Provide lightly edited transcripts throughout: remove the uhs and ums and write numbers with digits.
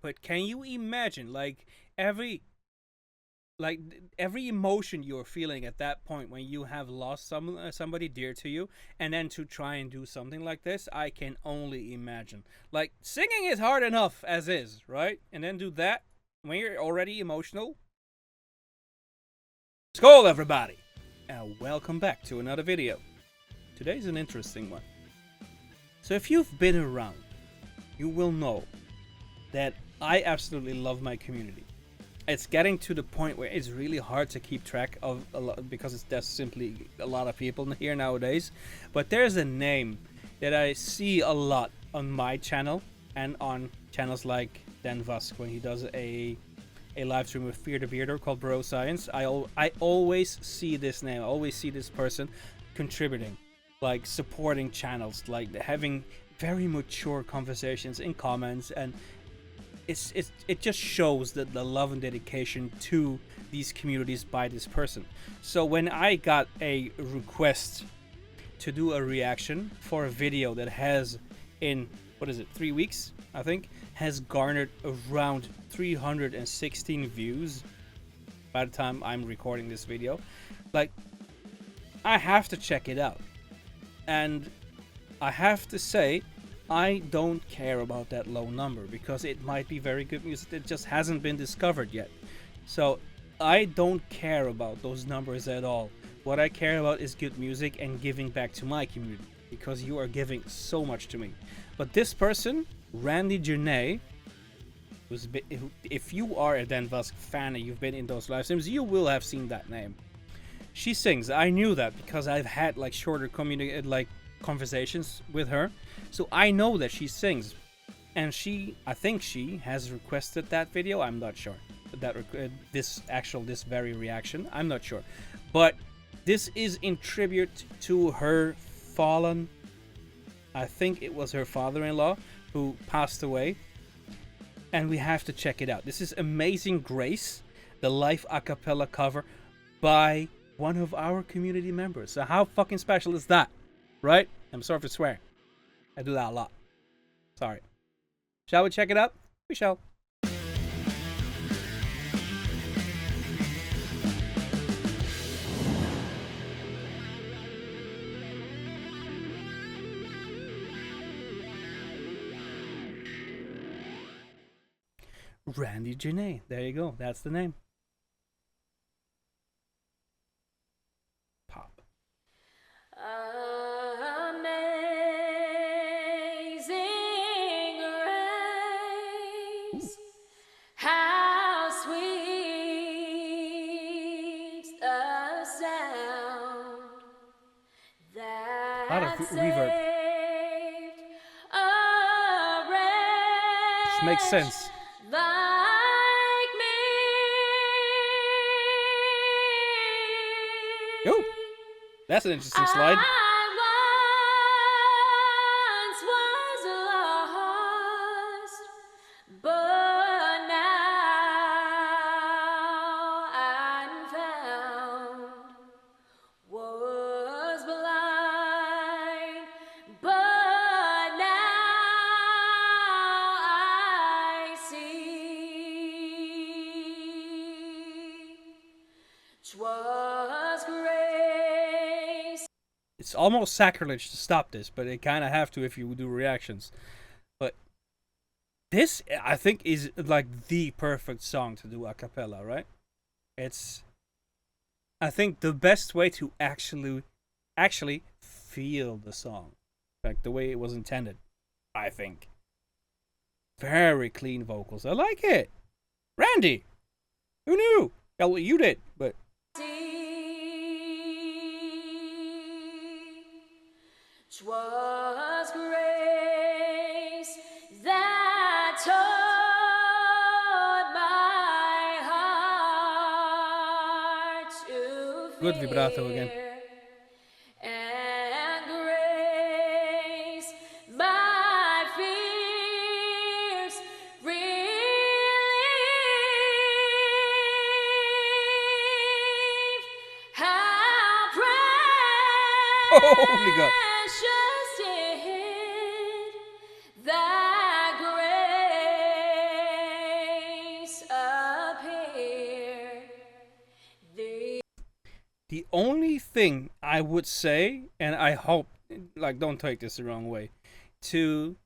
but can you imagine, like, every like every emotion you're feeling at that point when you have lost somebody dear to you, and then to try and do something like this, I can only imagine. Like, singing is hard enough as is, right? And then do that when you're already emotional. Skull, everybody, and welcome back to another video. Today's an interesting one. So if you've been around, you will know that I absolutely love my community. It's getting to the point where it's really hard to keep track of a lot, because there's simply a lot of people here nowadays. But there's a name that I see a lot on my channel and on channels like Dan Vask when he does a live stream with Fear the Bearder called Bro Science. I always see this name. I always see this person contributing, like supporting channels, like having very mature conversations in comments, and it just shows that the love and dedication to these communities by this person. So when I got a request to do a reaction for a video that has, in what is it, 3 weeks, I think, has garnered around 316 views by the time I'm recording this video, like, I have to check it out. And I have to say, I don't care about that low number, because it might be very good music that just hasn't been discovered yet. So I don't care about those numbers at all. What I care about is good music and giving back to my community, because you are giving so much to me. But this person, Randy Janee, if you are a Dan Vask fan and you've been in those live streams, you will have seen that name. She sings. I knew that because I've had like shorter conversations with her, so I know that she sings. And I think she has requested that video. I'm not sure that this very reaction. I'm not sure, but this is in tribute to her fallen. I think it was her father-in-law who passed away, and we have to check it out. This is Amazing Grace, the live a cappella cover by one of our community members. So how fucking special is that, right? I'm sorry for swearing. I do that a lot. Sorry. Shall we check it out? We shall. Randy Janee. There you go. That's the name. Pop. Amazing grace, how sweet the sound A lot that of reverb. saved a Which makes sense. like me. Yo, that's an interesting slide. I once was lost, but now I'm found. Was blind, but now I see. 'Twas grace. It's almost sacrilege to stop this, but they kind of have to if you do reactions. But this, I think, is like the perfect song to do a cappella, right? It's, I think, the best way to actually feel the song, like the way it was intended. I think. Very clean vocals. I like it. Randy, who knew? Well, you did, but 'Twas grace that taught my heart to good vibrato again. fear, and grace my fears relieved. How Holy God. precious did that grace The only thing I would say, and I hope, like, don't take this the wrong way, to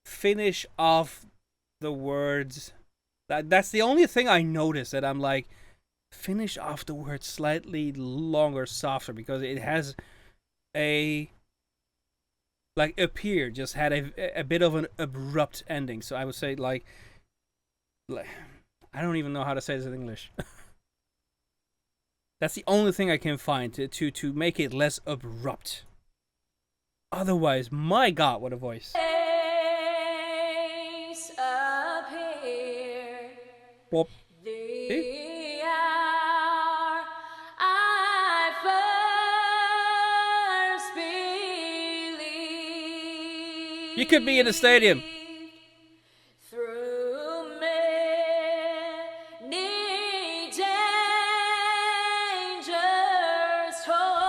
finish off the words. That's the only thing I noticed, that I'm like, finish off the words slightly longer, softer, because it has a, like, appear just had a bit of an abrupt ending. So I would say, like I don't even know how to say this in English. That's the only thing I can find to make it less abrupt. Otherwise, my God, what a voice. Days appear. Pop. The hour I first believed. You could be in a stadium. Through many dangers,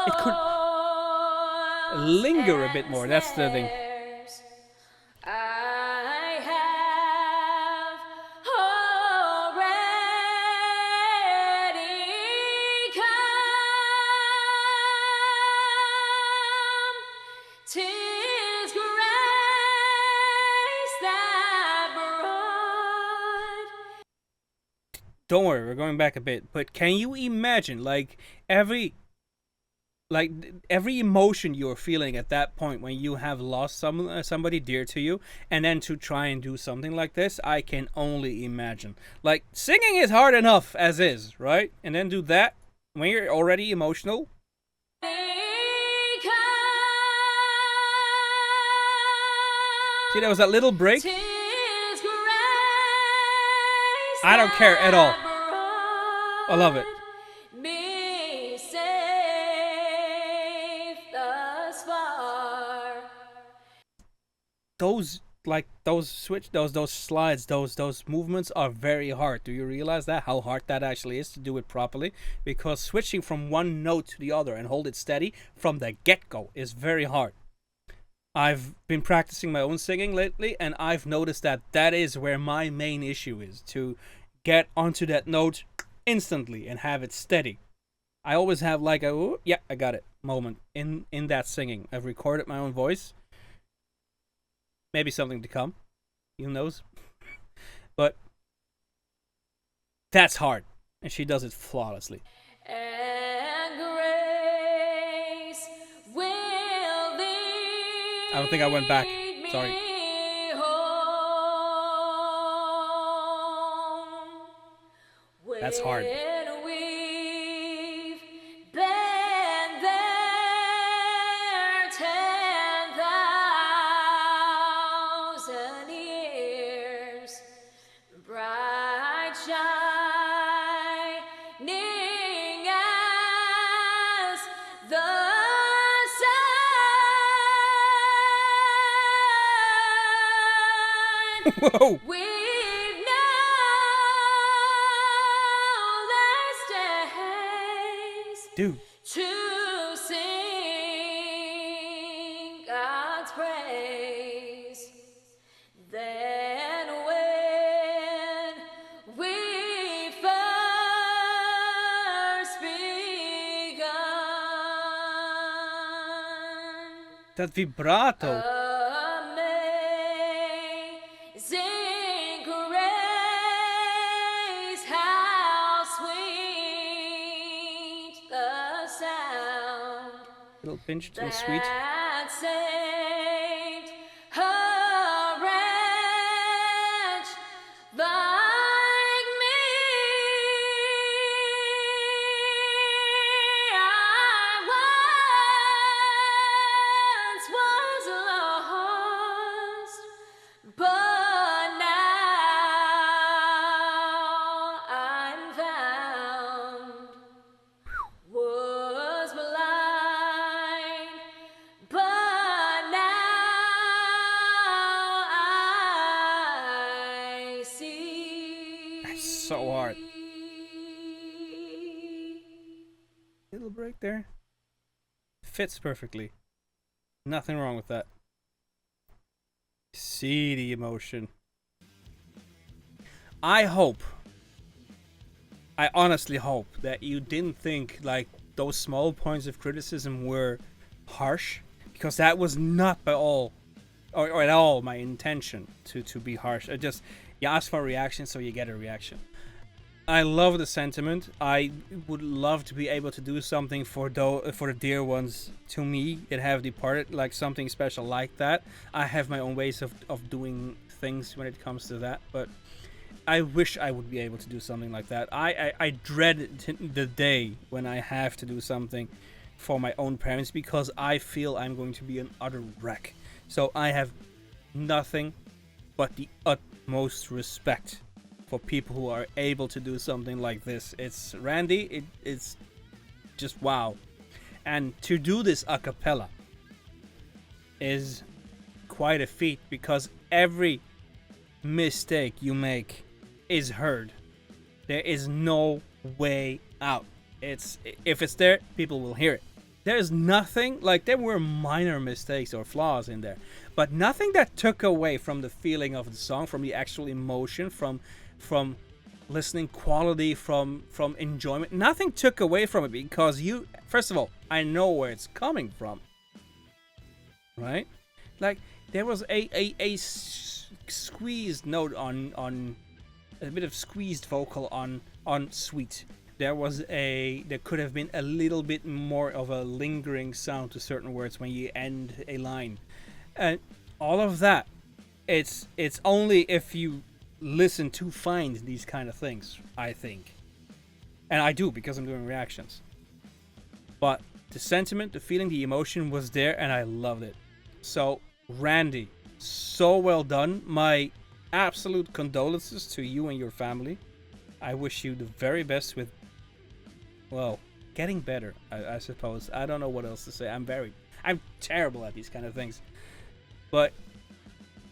It could linger a bit more. That's the thing. I have already come. 'Tis grace that brought. Don't worry, we're going back a bit. But can you imagine, like, every emotion you're feeling at that point when you have lost somebody dear to you, and then to try and do something like this, I can only imagine. Like, singing is hard enough as is, right? And then do that when you're already emotional. See, there was that little break. I don't care at all. I love it. Me safe thus far. Those slides, those movements are very hard. Do you realize that? How hard that actually is to do it properly? Because switching from one note to the other and hold it steady from the get-go is very hard. I've been practicing my own singing lately, and I've noticed that that is where my main issue is, to get onto that note instantly and have it steady. I always have like a, "Ooh, yeah, I got it" moment in that singing. I've recorded my own voice. Maybe something to come. Who knows? But that's hard, and she does it flawlessly. And grace will lead I don't think I went back. Sorry. me home. That's hard. When we've been there 10,000 years, bright shining as the sun. Whoa! We've known less days Dude. to sing God's praise. Then when we first begun. That vibrato. Amazing grace, how sweet the sound Little pinched and sweet. that saved a wretch like me. I once was lost, but now I'm found. Was blind, but now I see. That's so hard. Little break there. Fits perfectly. Nothing wrong with that. See the emotion. I honestly hope that you didn't think, like, those small points of criticism were harsh, because that was not by all or at all my intention to be harsh. I just, you ask for a reaction, so you get a reaction. I love the sentiment. I would love to be able to do something for the dear ones to me that have departed, like something special like that. I have my own ways of doing things when it comes to that, but I wish I would be able to do something like that. I dread the day when I have to do something for my own parents, because I feel I'm going to be an utter wreck. So I have nothing but the utmost respect for people who are able to do something like this. It's Randy, it's just wow. And to do this a cappella is quite a feat, because every mistake you make is heard. There is no way out. If it's there, people will hear it. There's nothing, like, there were minor mistakes or flaws in there, but nothing that took away from the feeling of the song, from the actual emotion, from listening quality, from enjoyment. Nothing took away from it, because you, first of all, I know where it's coming from, right? Like, there was a squeezed note on a bit of squeezed vocal on Sweet. There could have been a little bit more of a lingering sound to certain words when you end a line, and all of that, it's only if you listen to find these kind of things, I think. And I do, because I'm doing reactions. But the sentiment, the feeling, the emotion was there, and I loved it. So, Randy, so well done. My absolute condolences to you and your family. I wish you the very best with, well, getting better, I suppose. I don't know what else to say. I'm terrible at these kind of things. But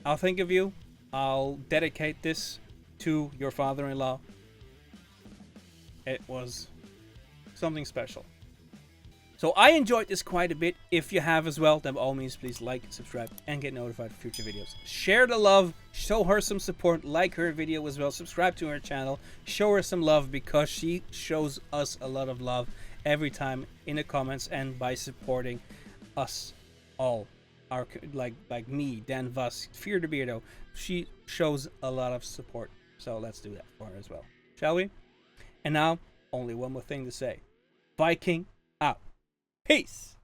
I'll think of you. I'll dedicate this to your father-in-law. It was something special. So I enjoyed this quite a bit. If you have as well, then by all means, please like, subscribe, and get notified for future videos. Share the love, show her some support, like her video as well, subscribe to her channel, show her some love, because she shows us a lot of love every time in the comments and by supporting us all. Our, like me, Dan Voss, Fear the Beardo, she shows a lot of support. So let's do that for her as well, shall we? And now, only one more thing to say. Viking out. Peace.